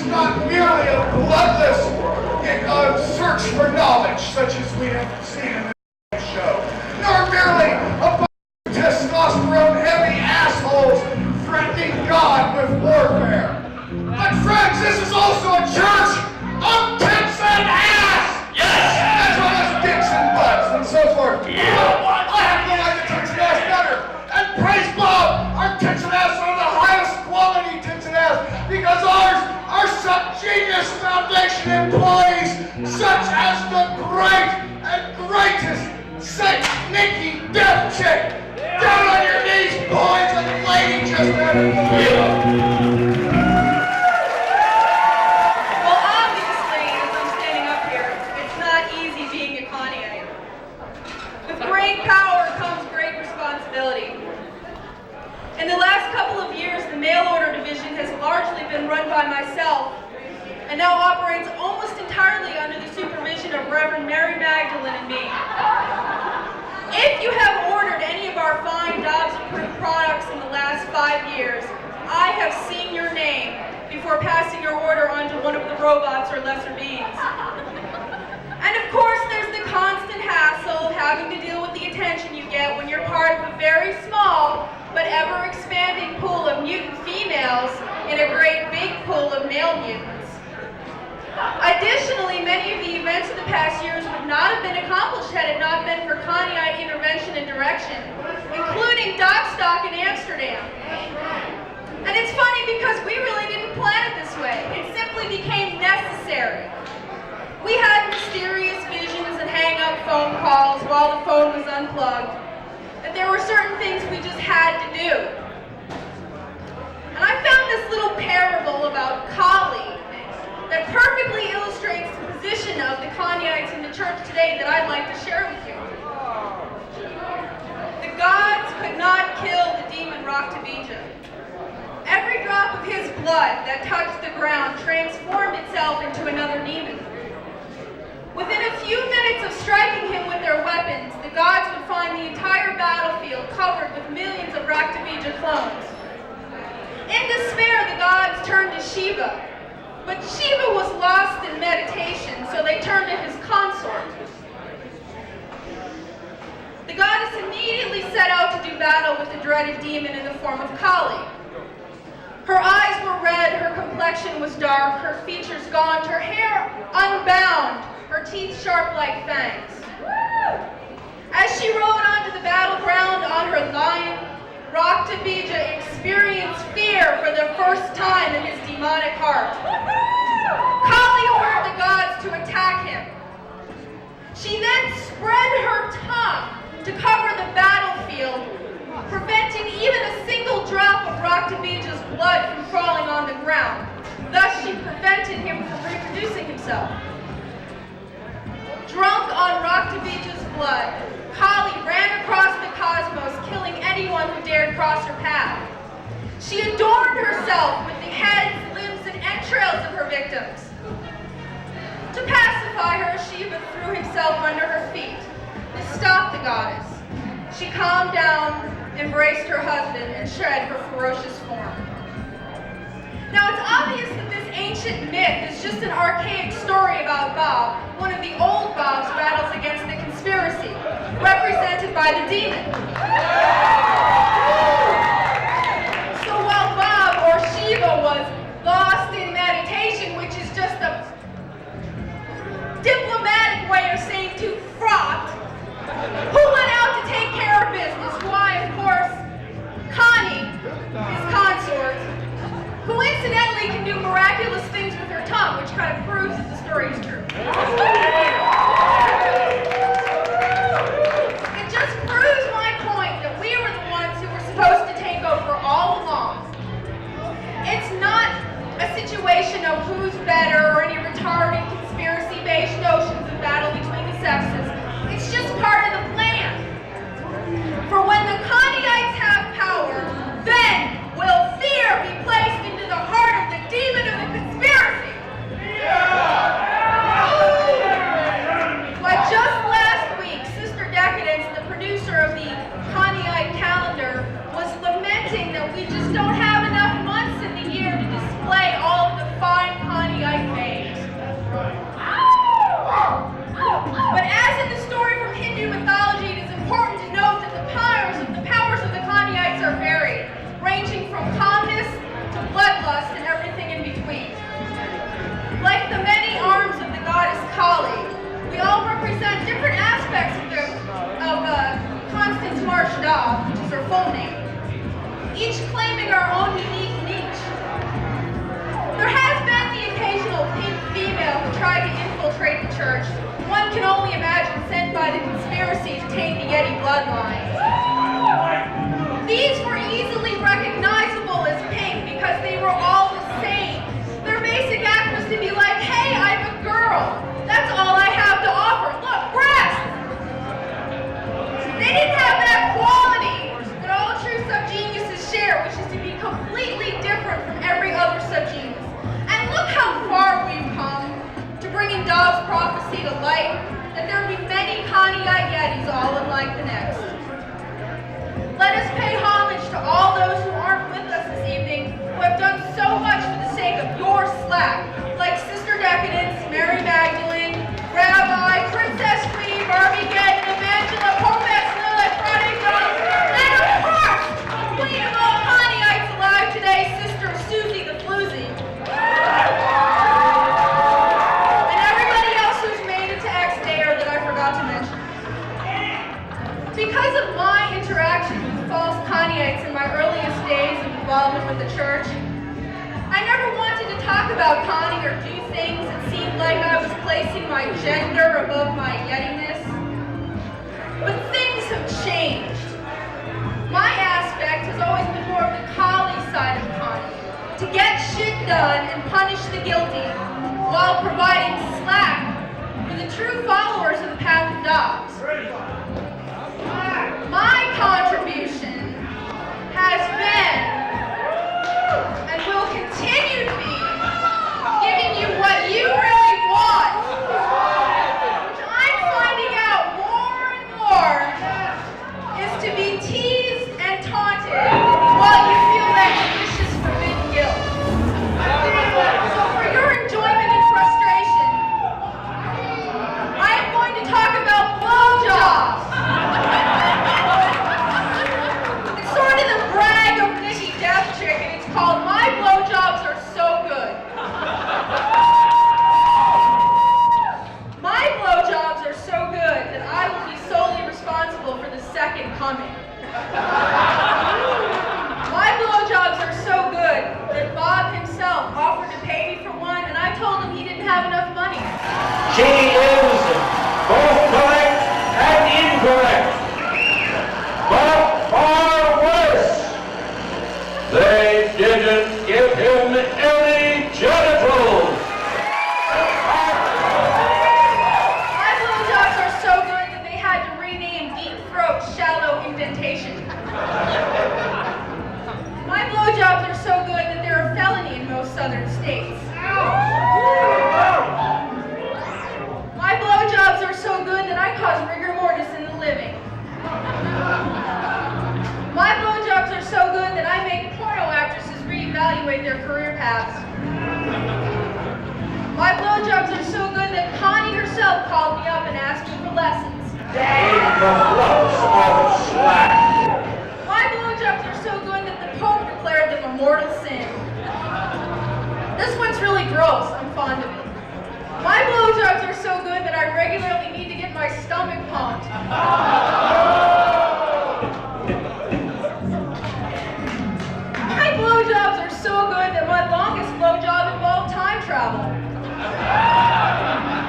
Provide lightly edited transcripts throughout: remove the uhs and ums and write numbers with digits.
not merely a bloodless search for knowledge, such as we have seen in this show, nor merely a bunch of testosterone-heavy assholes threatening God with warfare. But friends, this is also a church of tits and ass! Yes! As well as dicks and butts and so forth. Yeah. I happen to like the tits and ass better. And praise God, our tits and ass are the highest quality tits and ass because ours are sub-genius foundation employees such as the great and greatest Saint Nickie Deathchick. Down on your knees, boys, and the lady just had it. Well, obviously, as I'm standing up here, it's not easy being a Connie-ite. With great power comes great responsibility. In the last couple of years, the mail order division has largely been run by myself and now operates almost entirely under the supervision of Reverend Mary Magdalene and me. If you have ordered any of our fine Dobbs-approved products in the last 5 years, I have seen your name before passing your order on to one of the robots or lesser beings. And of course, there's the constant hassle of having to deal with the attention you get when you're part of a very small but ever-expanding pool of mutant females in a great big pool of male mutants. Additionally, many of the events of the past years would not have been accomplished had it not been for Connie-ite intervention and direction, including Dockstock in Amsterdam. And it's funny because we really didn't plan it this way. It simply became necessary. We had mysterious visions and hang-up phone calls while the phone was unplugged, that there were certain things we just had to do. And I found this little parable about Kali that perfectly illustrates the position of the Connie-ites in the church today that I'd like to share with you. The gods could not kill the demon Raktabija. Every drop of his blood that touched the ground transformed itself into another demon. Within a few minutes of striking him with their weapons, the gods would find the entire battlefield covered with millions of Raktabija clones. In despair, the gods turned to Shiva, but Shiva was lost in meditation, so they turned to his consort. The goddess immediately set out to do battle with the dreaded demon in the form of Kali. Her eyes were red, her complexion was dark, her features gaunt, her hair unbound, her teeth sharp like fangs. As she rode onto the battleground on her lion, Raktabija experienced fear for the first time in his demonic heart. Kali ordered the gods to attack him. She then spread her tongue to cover the battlefield, preventing even a single drop of Raktabija's blood from falling on the ground. Thus, she prevented him from reproducing himself. Drunk on Raktabija's blood, Kali ran across the cosmos, killing anyone who dared cross her path. She adorned herself with the heads, limbs, and entrails of her victims. To pacify her, Shiva threw himself under her feet. This stopped the goddess. She calmed down, embraced her husband, and shed her ferocious form. Now, it's obvious that this ancient myth is just an archaic story about Bob, one of the old Bob's battles against the conspiracy, represented by the demon. So while Bob, or Shiva, was lost in meditation, which is just a diplomatic way of saying too fraught, who went out to take care of business? Why, of course, Connie, his consort, who incidentally can do miraculous things with her tongue, which kind of proves that the story is true. It just proves my one can only imagine sent by the conspiracy to taint the Yeti bloodline. These were easily recognizable as pink because they were all the same. Their basic act was to be like, hey, I'm a girl. That's all I have to offer. Look, breasts! They didn't have that quality that all true subgeniuses share, which is to be completely different from every other subgenius. And look how far we've come to bringing Dobbs' prophecy to light, that there will be many Connie-ite Yetis all unlike the next. Let us pay homage to all those who aren't with us this evening, who have done so much for the sake of your Slack, like Sister Decadence, Mary Magdalene, Rabbi, Princess Queen, Armageddon, Evangela, Popes, Lilith, Friday Dawn, and of course, the queen of all Connie-ites alive today, Sister Susie the Floozy. And everybody else who's made it to X-Dare that I forgot to mention. Because of my interactions with false Connie-ites in my earliest days of involvement with the church, I never wanted to talk about Connie or do things that seemed like I was placing my gender above my Yetiness. But things have changed. My aspect has always been more of the collie side of Connie, to get shit done and punish the guilty, while providing slack for the true followers of the path of Dobbs. My contribution has been, and will continue to be, giving you what you really want, which I'm finding out more and more is to be teased and taunted while you feel that delicious forbidden guilt. So for your enjoyment and frustration, I am going to talk about blowjobs. It's sort of the brag of Nickie Deathchick, and it's called My Blowjobs Are So Good. My blowjobs are so good that I will be solely responsible for the second coming. My blowjobs are so good that Bob himself offered to pay me for one, and I told him he didn't have enough money. She is both correct and incorrect. But far worse, they didn't give him any genitals. My blowjobs are so good that they had to rename Deep Throat Shallow Indentation. My blowjobs are so good that they're a felony in most southern states. My blowjobs are so good that I cause rigor mortis in the living. My blowjobs are so good that I make porno actresses reevaluate their career paths. My blowjobs are so good that Connie herself called me up and asked me for lessons. My blowjobs are so good that the Pope declared them a mortal sin. This one's really gross. I'm fond of it. My blowjobs are so good that I regularly need to get my stomach pumped. My blowjobs are so good that my longest blowjob involved time travel.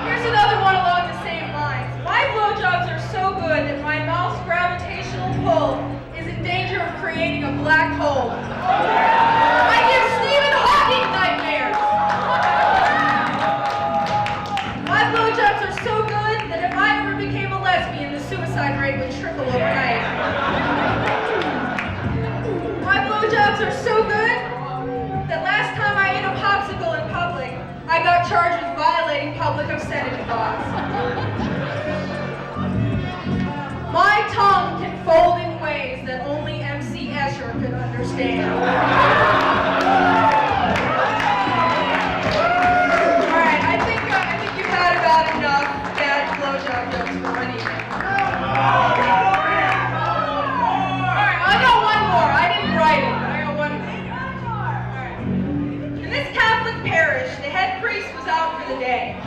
Here's another one along the same lines. My blowjobs are so good that my mouth's gravitational pull is in danger of creating a black hole. I give Stephen Hawking nightmares. My blowjobs are so good that if I ever became a lesbian, the suicide rate would triple overnight. My blowjobs are so good that last time I ate a popsicle in public, I got charged with violating public obscenity laws. My tongue can fold in ways that only MC Escher could understand. Alright, I think you've had about enough bad blowjob jokes for one evening. Alright, I got one more. I didn't write it, but I got one more. Alright. In this Catholic parish, the head priest was out for the day.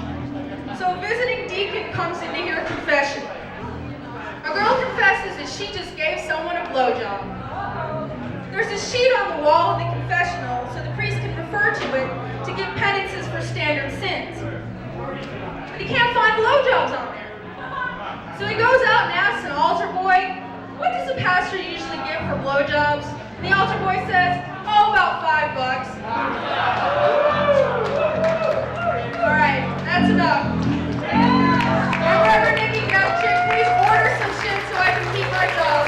So a visiting deacon comes in to hear confession. A girl confesses that she just gave someone a blowjob. There's a sheet on the wall of the confessional so the priest can refer to it to give penances for standard sins. But he can't find blowjobs on there. blowjobs. And the altar boy says, oh, about $5. All right, that's enough. Reverend Nickie Deathchick, please order some shit so I can keep my job.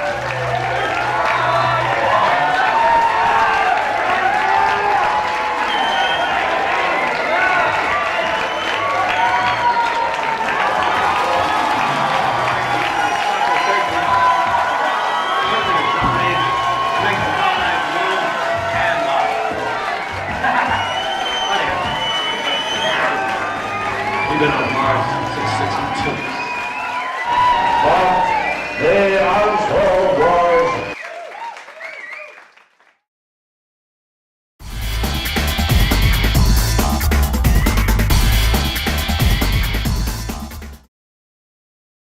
You've been on